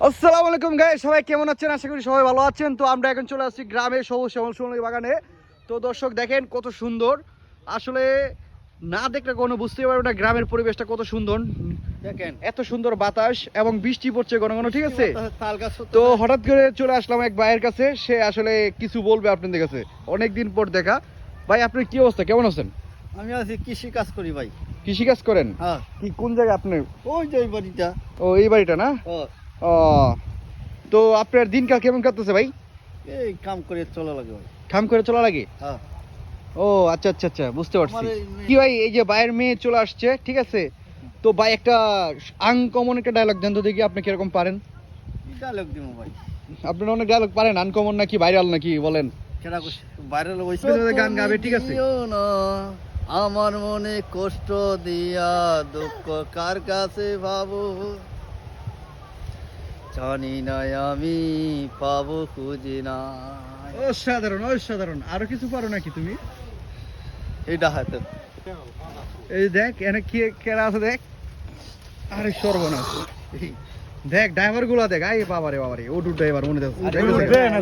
আসসালামু আলাইকুম গাইস, সবাই কেমন আছেন? আশা করি সবাই ভালো আছেন। তো আমরা এখন চলে আসছি গ্রামে সবুজ শ্যামল সোনালী বাগানে। তো দর্শক দেখেন কত সুন্দর, আসলে না দেখলে কোনো বুঝতেই পারবে না গ্রামের পরিবেশটা কত সুন্দর। দেখেন এত সুন্দর বাতাস এবং বৃষ্টি পড়ছে ঘন ঘন, ঠিক আছে? তাল গাছ তো হঠাৎ করে চলে আসলাম এক ভাইয়ের কাছে, সে আসলে কিছু বলবে আপনাদের কাছে, অনেকদিন পর দেখা। ভাই আপনার কি অবস্থা, কেমন আছেন? আমি আছি কৃষি কাজ করি ভাই। কৃষি কাজ করেন? হ্যাঁ, কি কোন জায়গায় আপনি? ওই যে ওই বাড়িটা। ও এই বাড়িটা না? ও, ও, তো আপনার দিনকাল কেমন কাটতেছে ভাই? এই কাম করে চলা লাগে ভাই। কাম করে চলা লাগে? হ্যাঁ, ও আচ্ছা আচ্ছা আচ্ছা, বুঝতে পারছি। আমার এই মেয়ে- কি ভাই, এই যে ভাইয়ের মেয়ে চলে আসছে, ঠিক আছে? তো ভাই একটা আনকমন একটা ডায়লগ দেন তো দেখি, আপনি কিরকম পারেন? কি ডায়লগ দিব ভাই? আপনারা অনেক ডায়লগ পারেন, আনকমন নাকি ভাইরাল নাকি বলেন? কেডা কইছে ভাইরাল হইছে? আপনি তো গান গাবে, ঠিক আছে। দিও না আমার মনে কষ্ট দিয়া, দুঃখ কার কাছে ভাবো, জানি না আমি পাবো খুঁজে না। অসাধারণ অসাধারণ, আরো কিছু পারো নাকি তুমি? এইটা হাতে এই দেখ এনে কি কেরা আছে দেখ, আরে সর্বনাশ। দেখ ড্রাইভার গুলা দেখ, আই বাবারে বাবারে, ও ড্রাইভার মনে উঠবে দেখ। না।